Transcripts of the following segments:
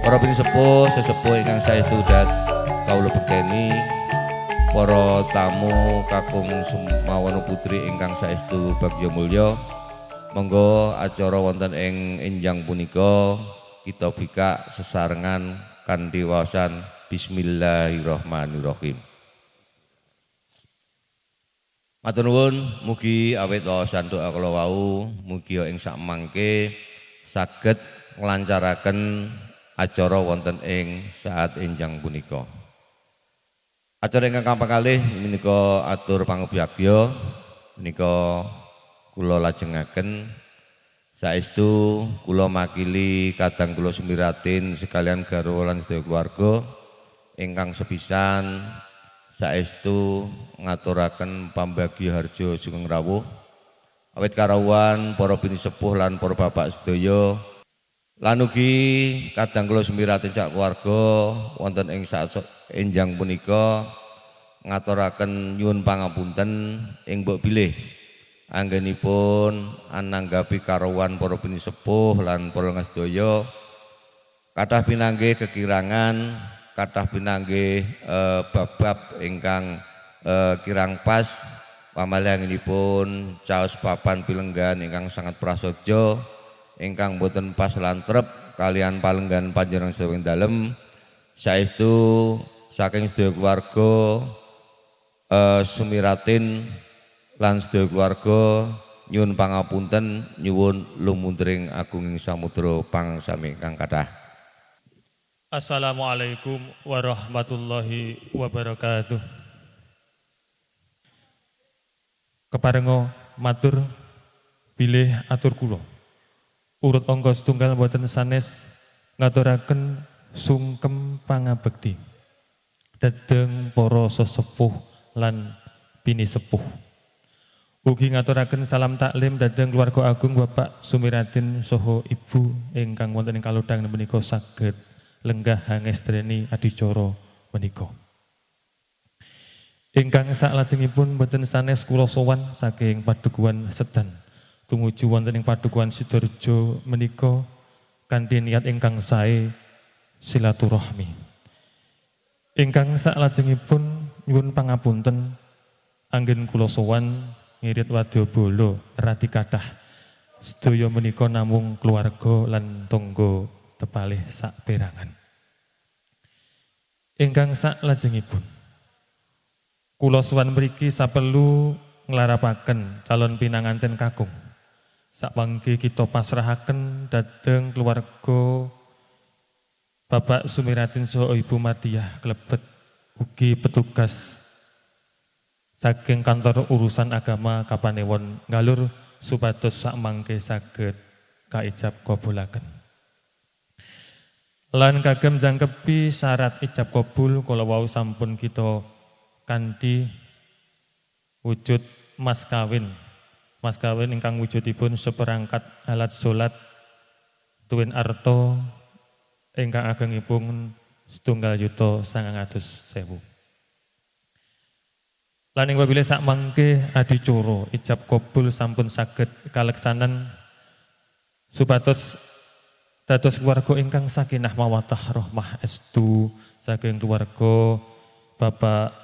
Para sepuh sesepuh ingkang saestu kawula bekteni, para tamu kakung Sumawon Putri ingkang saestu bagya mulya, monggo acara wonten ing enjang punika kita bikak sesarengan kanthi waosan Bismillahirrahmanirrahim. Matur nuwun, mugi awit waosan doa kula wau, mugi ing sak mangke saged nglancaraken acara wonten ing saat enjang punika. Acara ingkang kaping kalih menika atur pangabiyagya menika kula lajengaken saestu kula makili kadang kula sumiratin sekalian garwa lan sedaya keluarga ingkang sepisan saestu ngaturaken pambagya harja sugeng rawuh awit karawuhan para bini sepuh lan para bapak sedaya. Lan ugi kadang kula sumiratin sak keluarga wonten ing saat enjang punika ngaturaken nyuwun pangapunten ing mbok bilih anggenipun ananggapi karawuhan para bini sepuh lan para sedaya kathah pinanggih kekirangan, kathah pinanggih bab-bab ingkang kirang pas pamalih anggenipun caos papan pilenggan ingkang sangat prasaja ingkang boten pas lan trep kalian palenggan panjenengan sedaya dalem saestu saking sedaya keluarga sumiratin lan sedaya keluarga nyuwun pangapunten nyuwun lumundring agunging samudra pangsami ingkang kathah. Assalamualaikum warahmatullahi wabarakatuh. Keparenga matur bilih atur kula urut angka setunggal boten sanes ngaturaken sungkem pangabekti dhateng para sesepuh lan bini sepuh. Ugi ngaturaken salam taklim dhateng keluarga agung Bapak Sumiratin saha Ibu ingkang wonten ing kalodhang menika saged lenggah ngestreni adicara menika. Ingkang saklajengipun boten sanes kula sowan saking padukuhan Sedan tumuju wonten ing padukuhan Sidoarjo menika kanthi niat ingkang sae silaturahmi. Ingkang saklajengipun nyuwun pangapunten anggen kula sowan ngirit wadyabala rati kathah sedaya menika namung keluarga lan tangga tepalih saperangan. Ingkang saklajengipun kula sowan mriki saperlu nglarapaken calon pinanganten kakung. Sakwangge kita pasrahaken dhateng keluarga Bapak Sumiratin saha Ibu Matiah klebet ugi petugas saking kantor urusan agama Kapanewon ngalur supados sakmangke saged kaijab kabulaken. Lan kagem jangkepi syarat ijab kabul kala wau sampun kita kanthi wujud mas kawin. Mas kawin ingkang wujudipun seperangkat alat salat tuwin arta ingkang agengipun 7.900.000. Lan ing wabile sakmangke adicara ijab kabul sampun saged kaleksanan supados dados keluarga ingkang sakinah mawaddah rahmah estu saking keluarga Bapak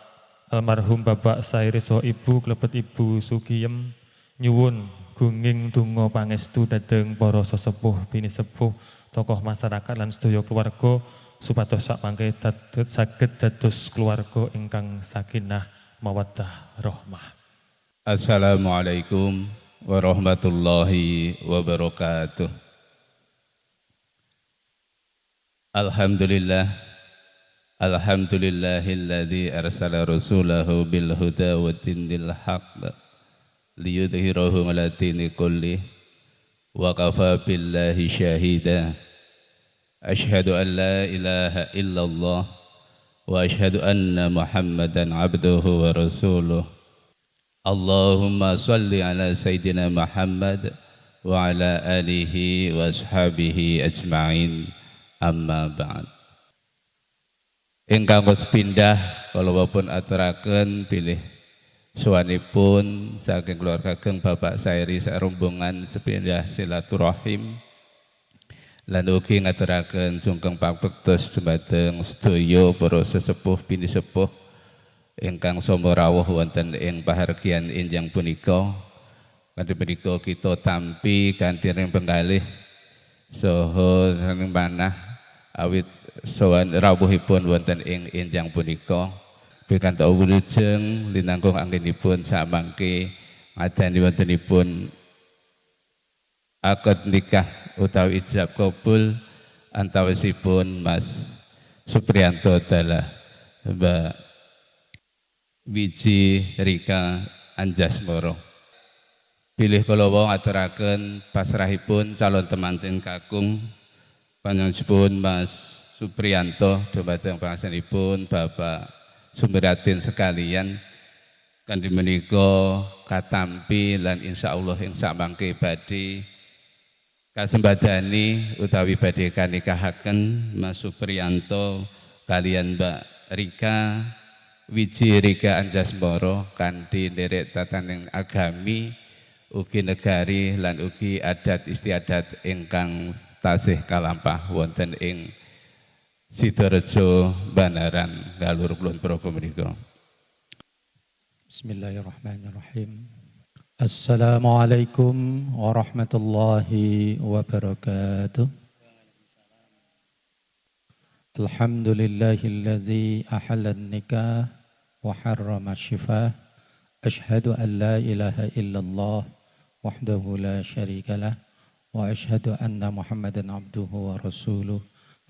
almarhum Bapak Sairi saha Ibu klebet Ibu Sugiem nyuwun gunging donga pangestu dhateng para sesepuh bini sepuh tokoh masyarakat lan sedaya keluarga supados sakmangke saged dados keluarga ingkang sakinah mawaddah rahmah. Assalamualaikum warahmatullahi wabarakatuh. Alhamdulillahilladzi arsala rasulahu bil huda wa dinil haqq liyudhhirahu 'ala dini kulli wa kafa billahi syahida. Asyhadu an la ilaha illallah wa asyhadu anna Muhammadan abduhu wa rasuluh. Allahumma salli ala sayyidina Muhammad wa ala alihi wa ashabihi ajma'in. Amma ba'd. Ingkang pindah kala pun aturaken pilih suwanipun saking keluarga Bapak Sairi sarombongan sepindah silaturahim Lan ugi ngaturaken sungkem pangpektos dumateng sedaya para sesepuh bini sepuh ingkang sama rawuh wonten ing pahargyan enjang punika. Kanthi punika kita tampi kanthi ring penggalih saha ing manah awit sowan rawuhipun wonten ing enjang punika. Pikantuk wilujeng linangkung anggenipun samangke ngadani wontenipun akad nikah utawi ijab kabul antawisipun Mas Supriyanto dalah Mbak Wiji Rika Anjasmoro. Bilih kula wau ngaturaken pasrahipun calon temanten kakung panjenenganipun Mas Supriyanto dumateng pangasihanipun Bapak Sumiratin sekalian kanthi menika katampi lan insyaallah ing samangke badhe kasembadani utawi badhe kanikahaken Mas Supriyanto kalian Mbak Rika Wiji Rika Anjasmoro kanthi nderek tataning agami ugi negari lan ugi adat istiadat ingkang tasih kalampah wonten ing Sidorejo Banaran Galur Kulon Progo menika. Bismillahirrahmanirrahim. Assalamualaikum warahmatullahi wabarakatuh. Alhamdulillahilladzi ahalla an-nikah wa harrama syifah. Ashhadu an la ilaha illallah wahdahu la syarikalah wa ashhadu anna Muhammadan abduhu wa rasuluh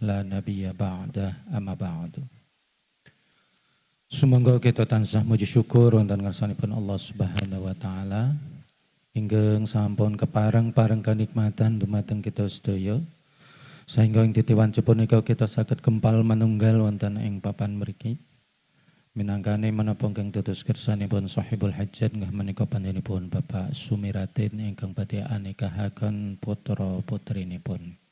la nabiyya ba'da amma ba'du. Sumangga kita tansah muji syukur wonten ngarsanipun Allah Subhanahu wa taala ingkang sampun kepareng-pareng kanikmatan dumateng kita sedaya sehingga ing titiwan punika kita saged kempal manunggal wonten ing papan mriki minangkane menapa ingkang dados kersanipun sahibul hajat nggih menika panjenenganipun Bapak Sumiratin ingkang badhe anikahaken putra putrinipun.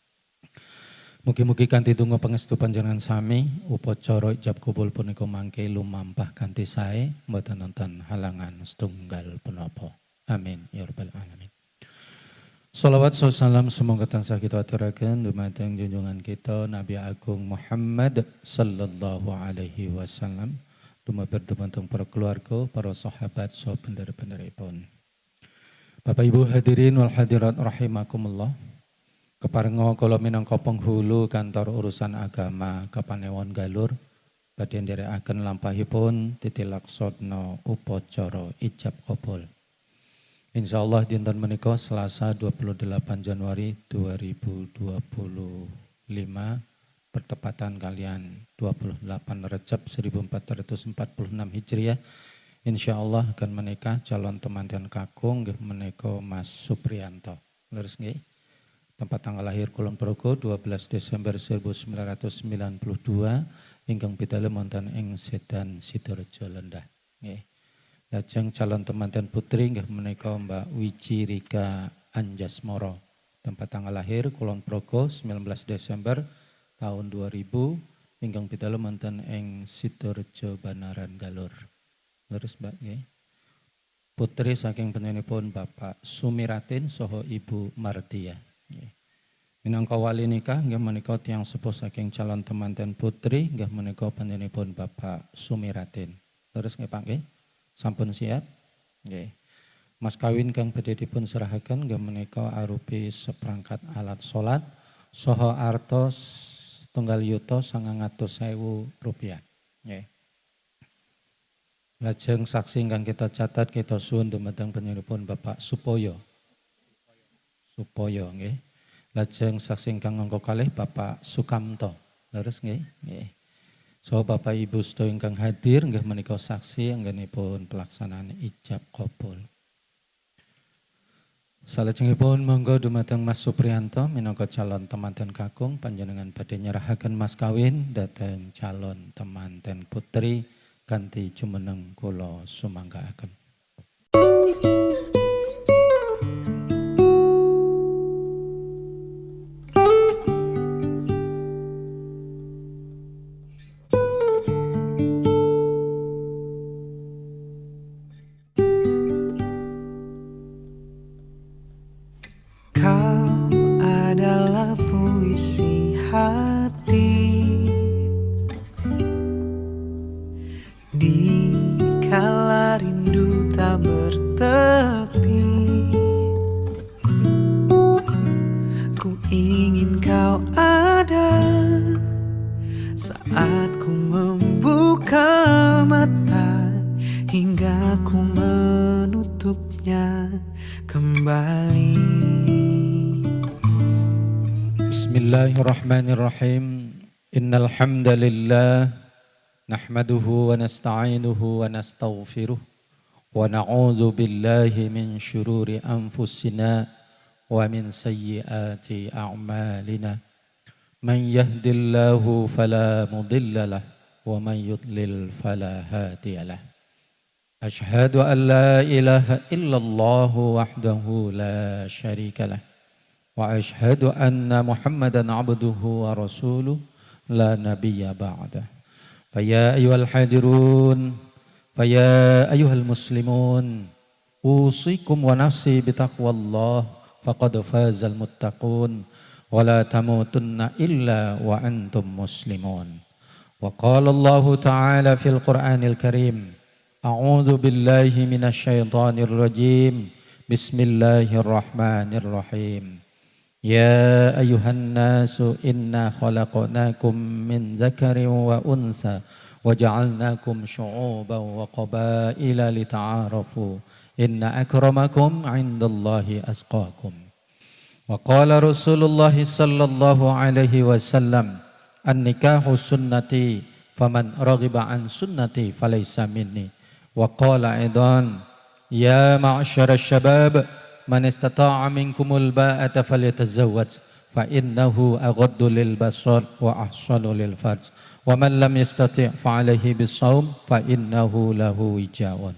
Mugi-mugi kanthi donga pangestu panjenengan sami upacara ijab kabul punika mangke lumampah kanthi sae mboten wonten halangan setunggal punapa. Amin ya rabbal alamin. Shalawat salam semoga tansah kita aturaken dumateng junjungan kita Nabi Agung Muhammad sallallahu alaihi wasallam, dumateng dumateng para keluarga, para sahabat, saha bener-beneripun. Bapak Ibu hadirin wal hadirat rahimakumullah. Keparenga kula minangka penghulu kantor urusan agama Kapanewon Galur badhe nderekaken lampahipun titilaksana upacara ijab kabul. Insyaallah dinten menika Selasa 28 Januari 2025 bertepatan kalian 28 Rejab 1446 Hijriah. Insyaallah akan menikah calon temanten kakung nggih menika Mas Supriyanto. Leres nggih? Tempat tanggal lahir Kulon Progo 12 Desember 1992 ingkang pidalem wonten ing Sedan Sidorejo Lendah. Nggih. Lajeng calon temanten putri nggih menika Mbak Wiji Rika Anjasmoro. Tempat tanggal lahir Kulon Progo 19 Desember tahun 2000 ingkang pidalem wonten ing Sidorejo Banaran Galur. Leres Mbak nggih. Putri saking panjenenganipun Bapak Sumiratin saha Ibu Mardia. Minangka wali nikah nggih menika tiyang sepuh saking calon temanten putri nggih menika panjenenganipun Bapak Sumiratin. Terus nggih Pak nggih? Sampun siap? Nggih. Mas kawin kang badhe dipun serahaken nggih menika arupi seperangkat alat salat saha arta setunggal yuta 900.000 rupiah. Nggih. Lajeng saksi ingkang kita catat kita suwun dumateng panjenenganipun Bapak Supoyo nggih. Lajeng saksi ingkang angka kalih Bapak Sukamto. Leres nggih? Nggih. So Bapak Ibu sedaya ingkang hadir nggih menika saksi anggenipun pelaksanaan ijab kabul. Salajengipun monggo dumateng Mas Supriyanto minangka calon temanten kakung panjenengan badhe nyerahaken mas kawin dhateng calon temanten putri kanthi jumeneng kula sumanggaaken. Kau adalah puisi isi hati. Di kala rindu tak bertepi, ku ingin kau ada saat ku membuka mata hingga ku menutupnya kembali. Bismillahirrahmanirrahim. Innal hamdalillah nahmaduhu wa nasta'inuhu wa nastaghfiruh wa na'udzu billahi min syururi anfusina wa min sayyiati a'malina. Man yahdillahu fala mudilla lah wa man yudlil fala hadiya lah. Ashhadu an la ilaha illallah wahdahu la syarika lah. Wa ashhadu anna Muhammadan abduhu wa rasuluh la nabiyya ba'dah. Faya ayyuhal hadirun, faya ayyuhal muslimun, usikum wa nafsi bitaqwallah faqad fazal muttaqun wa la tamutunna illa wa antum muslimun. Wa qala Allah ta'ala fil Qur'anil Karim, a'udzu billahi minasy syaithanir rajim. Bismillahirrahmanirrahim. Ya ayuhan nasu inna khalaqnakum min dzakarin wa unsa wa ja'alnakum syu'uban wa qabaila lita'arafu inna akramakum 'indallahi asqakum. Wa qala Rasulullah sallallahu alaihi wasallam, an-nikahu sunnati faman raghiba an sunnati falaysa minni. Wa qala aidan, ya ma'syara syabab man istata'a minkumul ba'ata falyatazawwaj fa innahu aghaddu lil basar wa ahsanu lil farj wa man lam yastati' fa alayhi bisawm fa innahu lahu wijaun.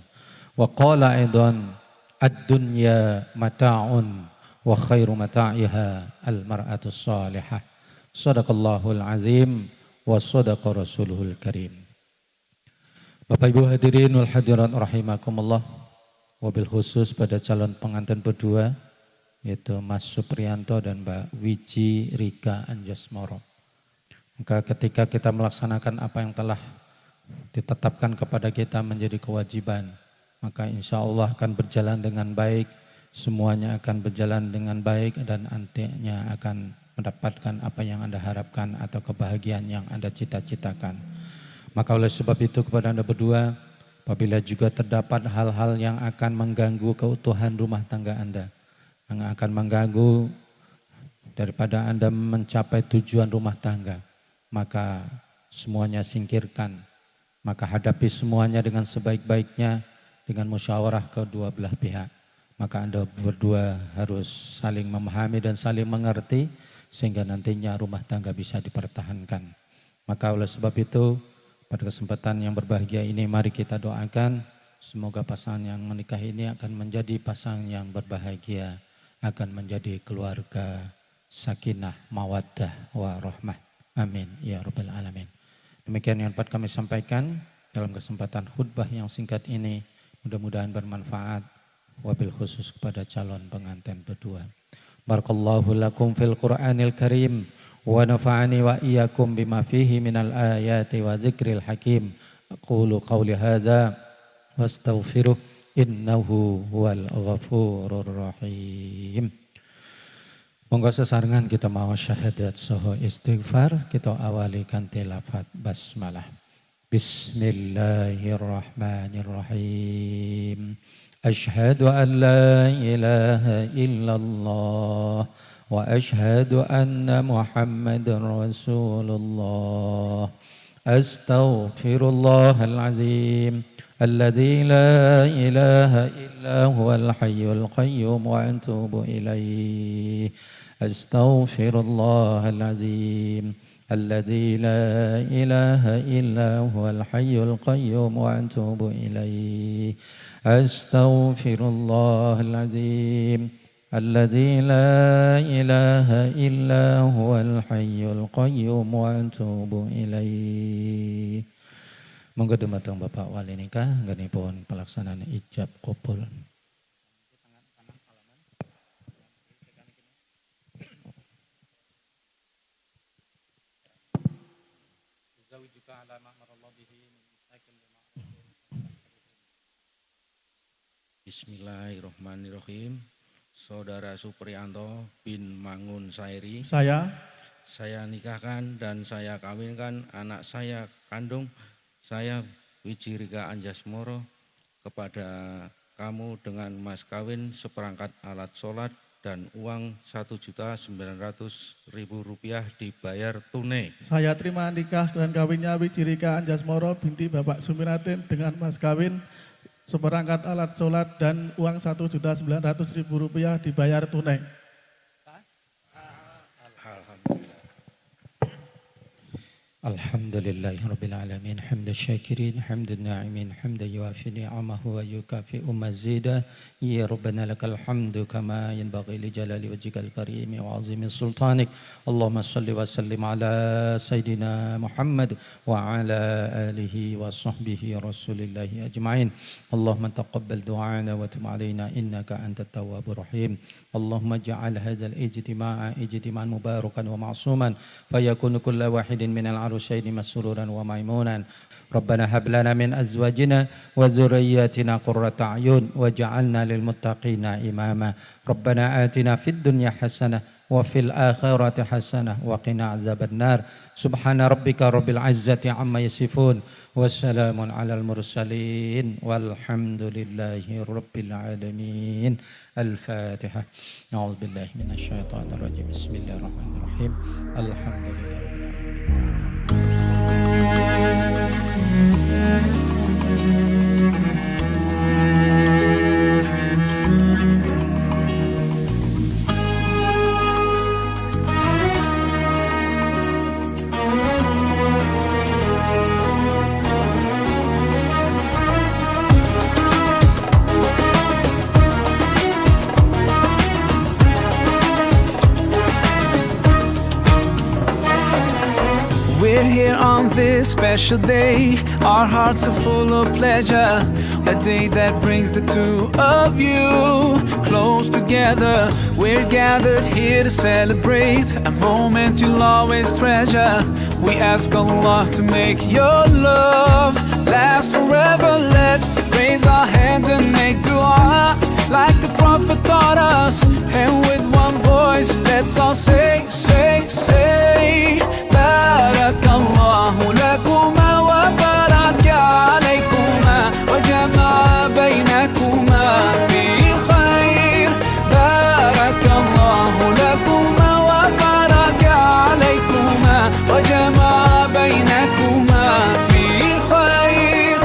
Wa qala aidan, ad-dunya mata'un wa khairu mata'iha al mar'atu salihah. Shadaqallahul azim wa shadaqa rasuluhul karim. Bapak Ibu hadirin wal hadirat rahimakumullah. Wabil khusus pada calon pengantin berdua, yaitu Mas Supriyanto dan Mbak Wiji Rika Anjasmoro. Maka ketika kita melaksanakan apa yang telah ditetapkan kepada kita menjadi kewajiban, maka insya Allah akan berjalan dengan baik, semuanya akan berjalan dengan baik dan nantinya akan mendapatkan apa yang Anda harapkan atau kebahagiaan yang Anda cita-citakan. Maka oleh sebab itu kepada Anda berdua, apabila juga terdapat hal-hal yang akan mengganggu keutuhan rumah tangga Anda, yang akan mengganggu daripada Anda mencapai tujuan rumah tangga, maka semuanya singkirkan. Maka hadapi semuanya dengan sebaik-baiknya dengan musyawarah kedua belah pihak. Maka Anda berdua harus saling memahami dan saling mengerti sehingga nantinya rumah tangga bisa dipertahankan. Maka oleh sebab itu, pada kesempatan yang berbahagia ini mari kita doakan semoga pasangan yang menikah ini akan menjadi pasangan yang berbahagia, akan menjadi keluarga sakinah, mawaddah, warahmah. Amin ya rabbal alamin. Demikian yang dapat kami sampaikan dalam kesempatan khutbah yang singkat ini, mudah-mudahan bermanfaat, wabil khusus kepada calon pengantin berdua. Barakallahu lakum fil Qur'anil Karim. Wa nafa'ani wa iyyakum bima fihi minal ayati wa dzikril hakim. Aqulu qawli hadza wastaghfiruh innahu huwal ghafurur rahim. Monggo sesarengan kita mau syahadat saha istighfar, kita awali kanthi lafaz basmalah. Bismillahirrahmanirrahim. Asyhadu an la ilaha illallah wa asyhadu anna Muhammadar Rasulullah. Astaghfirullahal azim alladzi la ilaha illa huwal hayyul qayyum wa atubu ilaihi. Astaghfirullahal azim alladzi la ilaha illa huwal hayyul qayyum wa atubu ilaihi. Astaghfirullahal azim alladzi la ilaha illa huwal hayyul qayyum wa atubu ilaihi. Monggo dumateng Bapak Wali nikah nggenipun pelaksanaan ijab qabul. Bismillahirrahmanirrahim. Saudara Supriyanto bin Mangun Sairi, Saya nikahkan dan saya kawinkan anak saya kandung, saya Wijirika Anjasmoro, kepada kamu dengan mas kawin seperangkat alat sholat dan uang Rp1.900.000 dibayar tunai. Saya terima nikah dan kawinnya Wijirika Anjasmoro binti Bapak Sumiatin dengan mas kawin seperangkat alat sholat dan uang Rp1.900.000 dibayar tunai. Alhamdulillahi Rabbil Alamin. Hamda syakirin, hamda na'imin, hamda yuafi ni'amahu wa yukafi'u mazidah. Ya Rabbana lakal hamdu kama yanbaghi li jalali wajhikal karimi wa azimi sultanik. Allahumma salli wa sallim ala Sayyidina Muhammad wa ala alihi wa sahbihi rasulillahi ajma'in. Allahumma taqabbal du'ana wa tub alaina innaka antat tawwabur rahim. Allahumma ja'al hadzal ijtima'a ijtima'an mubarakan wa ma'suman fayakunu kullu wahidin minal arusyaini masruran wa maimunan. Rabbana hab lana min azwajina wa dzurriyyatina qurrata a'yun waj'alna lil muttaqina imama. Rabbana atina fid dunya hasanah wa fil akhirati hasanah wa qina adzabannar. Subhana rabbika rabbil izzati amma yasifun wassalamun alal mursalin walhamdulillahi rabbil alamin. Al-Fatihah. A'udzu billahi minasy syaithanir rajim. Bismillahirrahmanirrahim. Alhamdulillah. We're here on this special day. Our hearts are full of pleasure. A day that brings the two of you close together. We're gathered here to celebrate a moment you'll always treasure. We ask Allah to make your love last forever. Let's raise our hands and make dua like the Prophet taught us. And with one voice, let's all say, say, say. Barakallahu lakuma wa baraka alaykuma wa jama'a baynakuma fi khair. Barakallahu lakuma wa baraka alaykuma wa jama'a baynakuma fi khair.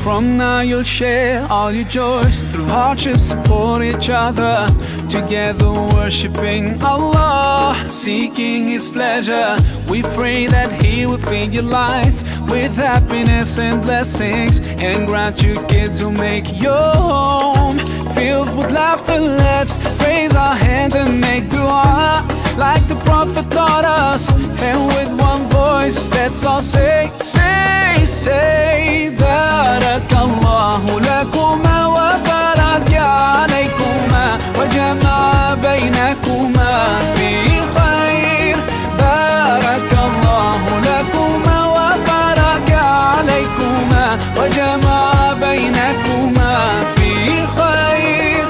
From now you'll share all your joys. Through hardships support each other. Together worshipping Allah, seeking His pleasure. We pray that He will fill your life with happiness and blessings, and grant you kids who make your home filled with laughter. Let's raise our hands and make dua like the Prophet taught us. And with one voice, let's all say, say, say. Barakallahu lakuma wa baraka alaykuma wa jama'a baynakuma fi khair. Barakallahu lakuma wa baraka alaykuma wa jama'a baynakuma fi khair.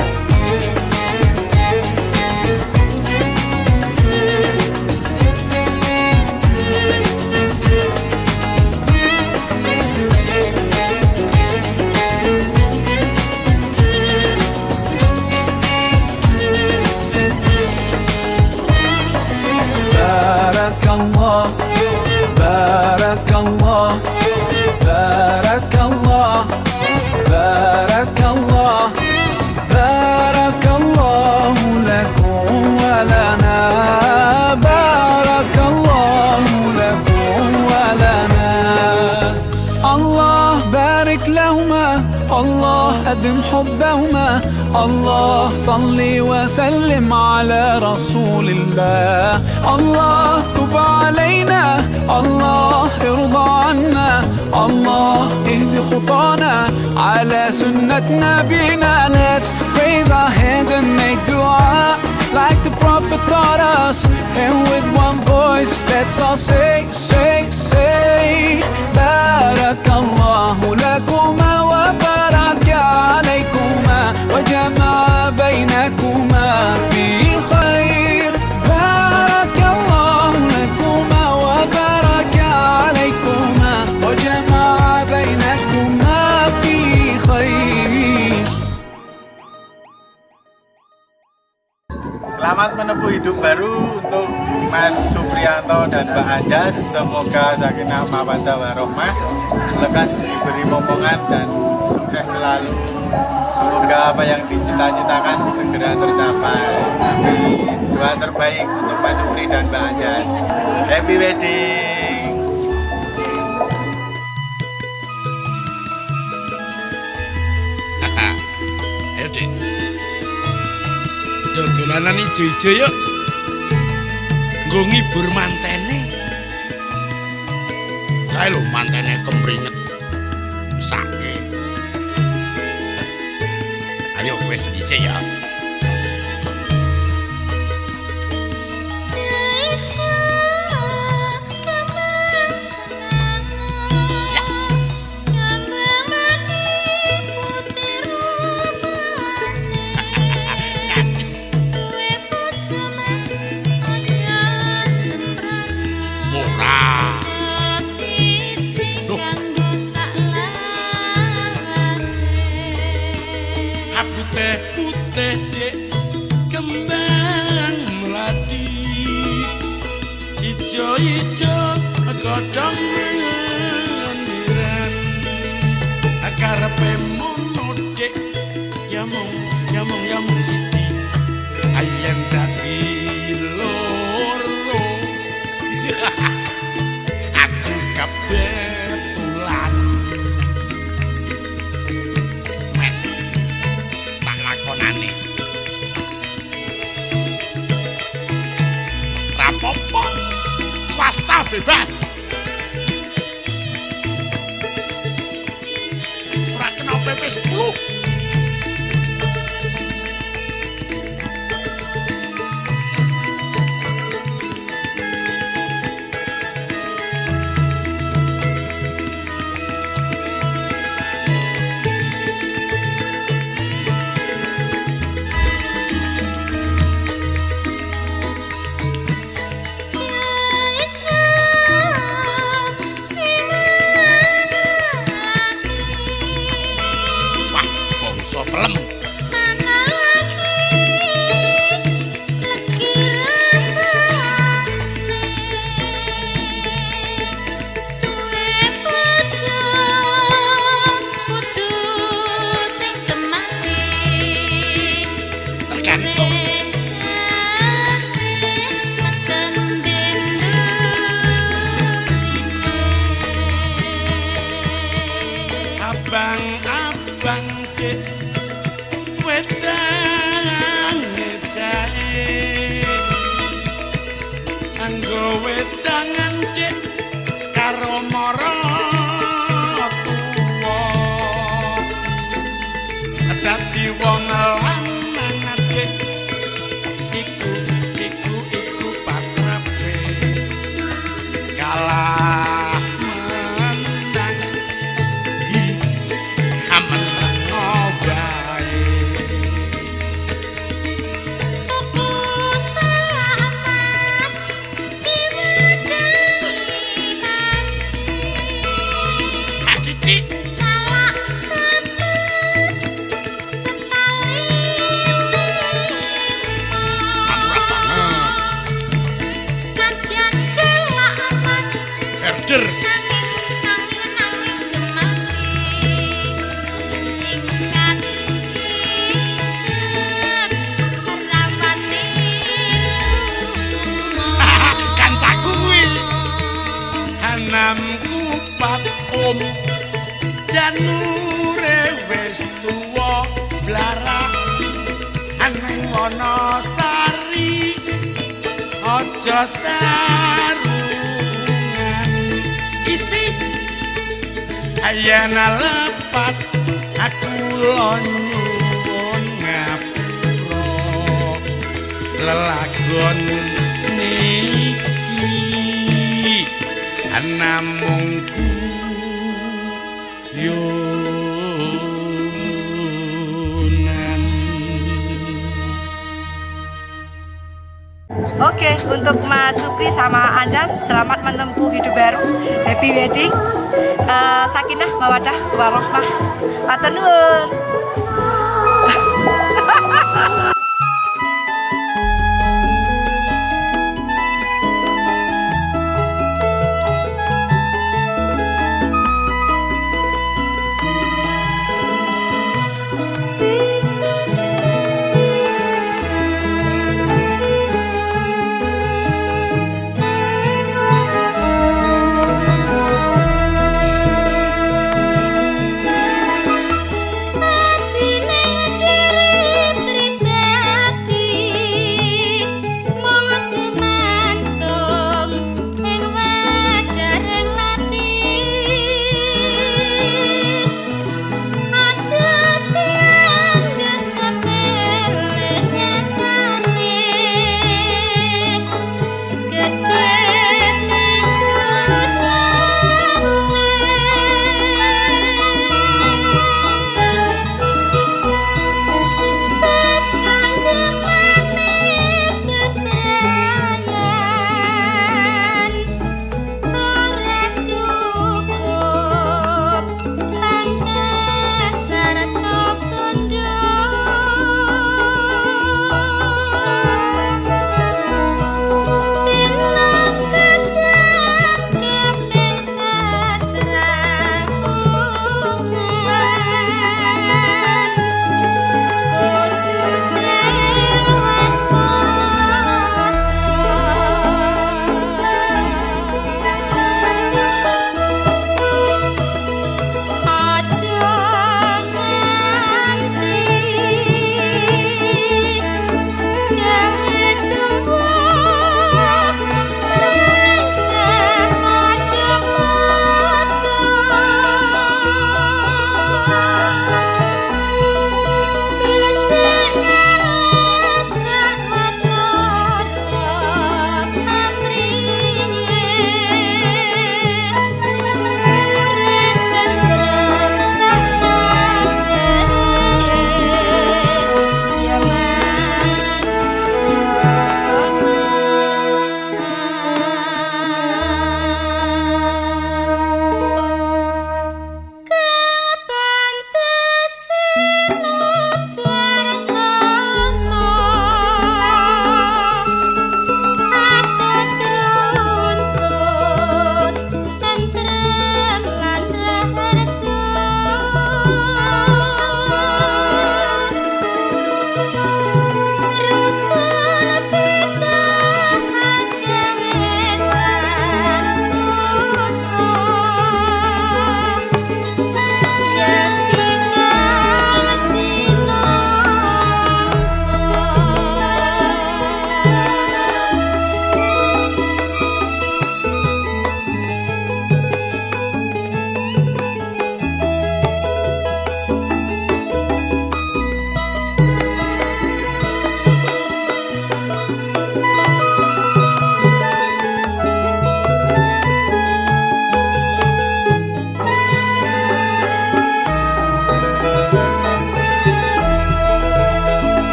حبهما الله صل وسلم على رسول الله الله تب علينا الله ارضى عنا الله اهد خطانا على سنة نبينا. Let's raise our hands and make dua like the Prophet taught us, and with one voice let's all say, say, say Barakallahu lakuma wa baraka alaykuma wa jama'a bainakuma fi khair. Barakallahu lakuma wa baraka alaykuma wa jama'a bainakuma fi khair. Selamat menempuh hidup baru untuk Mas Supriyanto dan Mbak Anjas. Semoga sakinah mawaddah warahmah, lekas diberi momongan dan sukses selalu. Semoga apa yang dicita-citakan segera tercapai. Doa terbaik untuk Mas Supri dan Mbak Anjas. Happy wedding. Ayo Dik, dolanan ijo-ijo yuk, nggo ngibur mantene. Kae lho mantene kemringet sake. Ayo wis dhisik ya. Putih dek kembang melati, ijo-ijo godhong mendiran, karepe mono dek yamung siji, ayam dadi loro. Aku kebetulan rapopo swasta bebas ora kena PP 10. Abang cek wedang jahe, anggo wedangan cek karo mara tuwa, dadi wong lanang cek iku patrape kalah. Janure wis tuwa blarak aneng Wonosari aja sarungan isis ayana lepat aku nyuwun ngapura lelagon niki namung guyonan. Oke, untuk Mas Supri sama Anjas, selamat menempuh hidup baru, happy wedding, sakinah, mawadah, warohmah, matur nuwun.